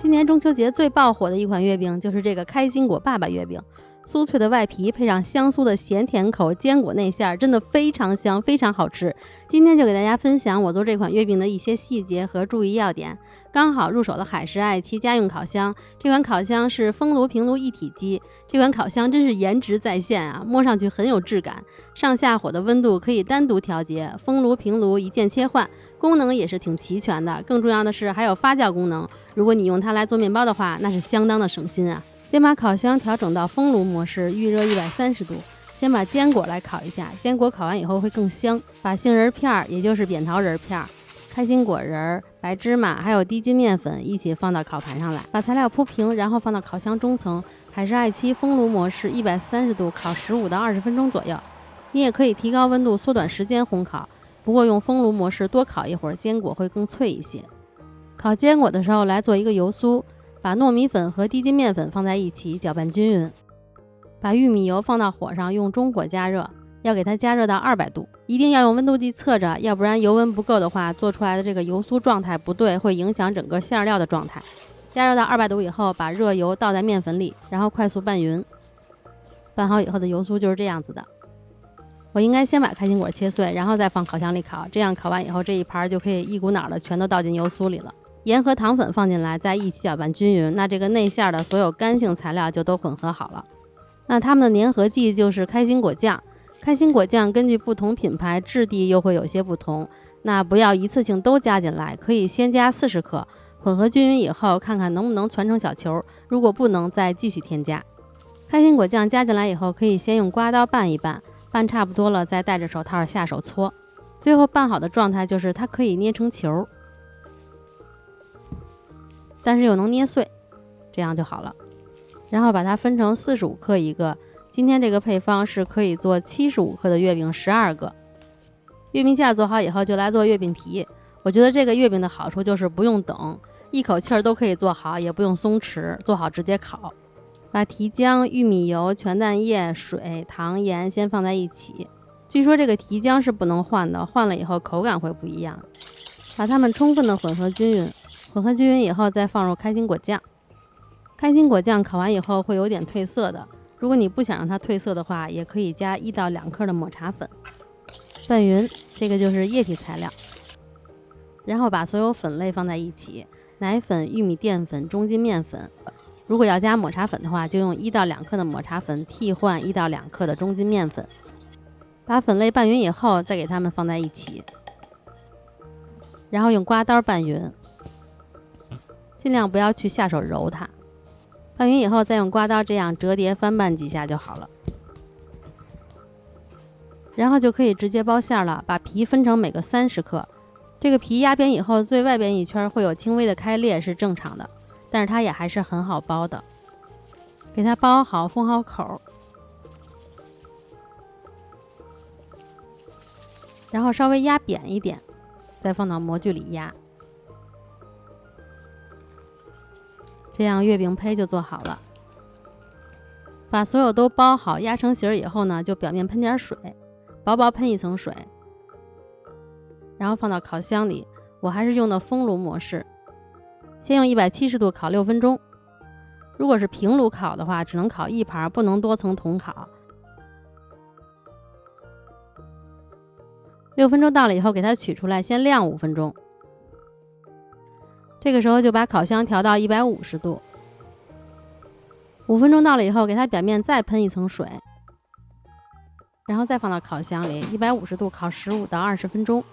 今年中秋节最爆火的一款月饼就是这个开心果爸爸月饼，酥脆的外皮配上香酥的咸甜口坚果内馅，真的非常香，非常好吃。今天就给大家分享我做这款月饼的一些细节和注意要点。刚好入手的海狮爱妻家用烤箱，这款烤箱是风炉平炉一体机，这款烤箱真是颜值在线啊，摸上去很有质感，上下火的温度可以单独调节，风炉平炉一键切换，功能也是挺齐全的。更重要的是还有发酵功能，如果你用它来做面包的话，那是相当的省心啊。先把烤箱调整到风炉模式，预热130度。先把坚果来烤一下，坚果烤完以后会更香。把杏仁片，也就是扁桃仁片、开心果仁、白芝麻还有低筋面粉一起放到烤盘上来，把材料铺平，然后放到烤箱中层。海狮爱妻风炉模式130度烤15到20分钟左右。你也可以提高温度，缩短时间烘烤，不过用风炉模式多烤一会儿，坚果会更脆一些。烤坚果的时候来做一个油酥，把糯米粉和低筋面粉放在一起搅拌均匀，把玉米油放到火上，用中火加热，要给它加热到200度，一定要用温度计测着，要不然油温不够的话，做出来的这个油酥状态不对，会影响整个馅料的状态。加热到200度以后，把热油倒在面粉里，然后快速拌匀。拌好以后的油酥就是这样子的。我应该先把开心果切碎，然后再放烤箱里烤，这样烤完以后，这一盘就可以一股脑的全都倒进油酥里了。盐和糖粉放进来，再一起搅拌均匀，那这个内馅的所有干性材料就都混合好了。那它们的粘合剂就是开心果酱。开心果酱根据不同品牌质地又会有些不同，那不要一次性都加进来，可以先加40克，混合均匀以后看看能不能攒成小球，如果不能再继续添加。开心果酱加进来以后，可以先用刮刀拌一拌，拌差不多了再戴着手套下手搓，最后拌好的状态就是它可以捏成球，但是又能捏碎，这样就好了。然后把它分成45克一个，今天这个配方是可以做75克的月饼12个。月饼馅做好以后就来做月饼皮，我觉得这个月饼的好处就是不用等，一口气都可以做好，也不用松弛，做好直接烤。把提浆、玉米油、全蛋液、水、糖、盐先放在一起，据说这个提浆是不能换的，换了以后口感会不一样。把它们充分的混合均匀，混合均匀以后再放入开心果酱。开心果酱烤完以后会有点褪色的，如果你不想让它褪色的话，也可以加1到2克的抹茶粉。拌匀，这个就是液体材料。然后把所有粉类放在一起，奶粉、玉米淀粉、中筋面粉。如果要加抹茶粉的话，就用1到2克的抹茶粉替换1到2克的中筋面粉。把粉类拌匀以后，再给它们放在一起，然后用刮刀拌匀，尽量不要去下手揉它。拌匀以后，再用刮刀这样折叠翻拌几下就好了。然后就可以直接包馅了，把皮分成每个30克。这个皮压扁以后，最外边一圈会有轻微的开裂，是正常的。但是它也还是很好包的，给它包好，封好口，然后稍微压扁一点，再放到模具里压，这样月饼胚就做好了。把所有都包好，压成形以后呢，就表面喷点水，薄薄喷一层水，然后放到烤箱里。我还是用的风炉模式。先用170度烤6分钟，如果是平炉烤的话，只能烤一盘，不能多层同烤。6分钟到了以后，给它取出来，先晾5分钟。这个时候就把烤箱调到150度，5分钟到了以后，给它表面再喷一层水，然后再放到烤箱里，150度烤15到20分钟。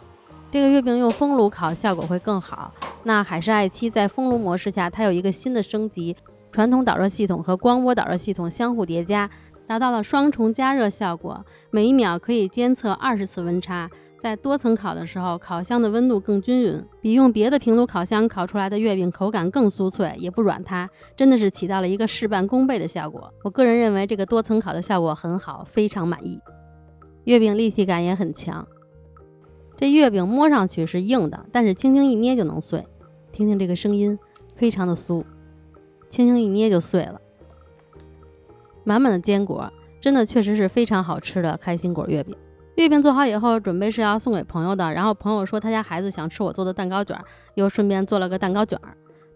这个月饼用风炉烤效果会更好。那海狮爱妻在风炉模式下，它有一个新的升级，传统导热系统和光波导热系统相互叠加，达到了双重加热效果，每1秒可以监测20次温差。在多层烤的时候，烤箱的温度更均匀，比用别的平炉烤箱烤出来的月饼口感更酥脆，也不软塌，真的是起到了一个事半功倍的效果。我个人认为这个多层烤的效果很好，非常满意。月饼立体感也很强。这月饼摸上去是硬的，但是轻轻一捏就能碎，听听这个声音，非常的酥，轻轻一捏就碎了。满满的坚果，真的确实是非常好吃的开心果月饼。月饼做好以后，准备是要送给朋友的，然后朋友说他家孩子想吃我做的蛋糕卷，又顺便做了个蛋糕卷。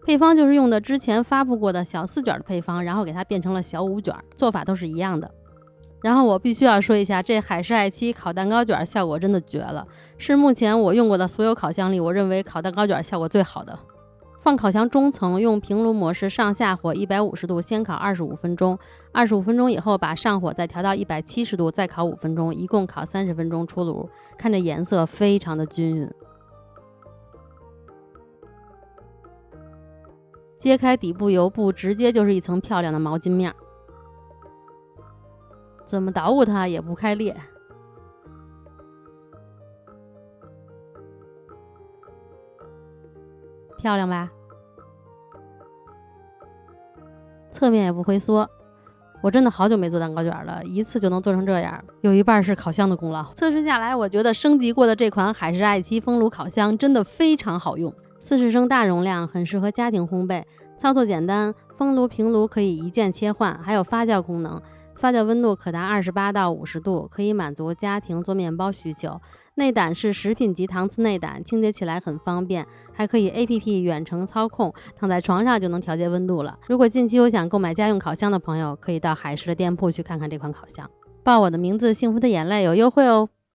配方就是用的之前发布过的小4卷的配方，然后给它变成了小5卷，做法都是一样的。然后我必须要说一下，这海狮爱妻烤蛋糕卷效果真的绝了，是目前我用过的所有烤箱里，我认为烤蛋糕卷效果最好的。放烤箱中层，用平炉模式上下火150度先烤25分钟，25分钟以后把上火再调到170度再烤5分钟，一共烤30分钟出炉。看着颜色非常的均匀。揭开底部油布，直接就是一层漂亮的毛巾面，怎么捣鼓它也不开裂。漂亮吧？侧面也不回缩。我真的好久没做蛋糕卷了，一次就能做成这样，有一半是烤箱的功劳。测试下来，我觉得升级过的这款海狮爱妻风炉烤箱真的非常好用，40升大容量，很适合家庭烘焙，操作简单，风炉平炉可以一键切换，还有发酵功能，发酵温度可达28到50度，可以满足家庭做面包需求。内胆是食品级搪瓷内胆，清洁起来很方便，还可以 APP 远程操控，躺在床上就能调节温度了。如果近期有想购买家用烤箱的朋友，可以到海狮的店铺去看看这款烤箱。报我的名字幸福的眼泪有优惠哦。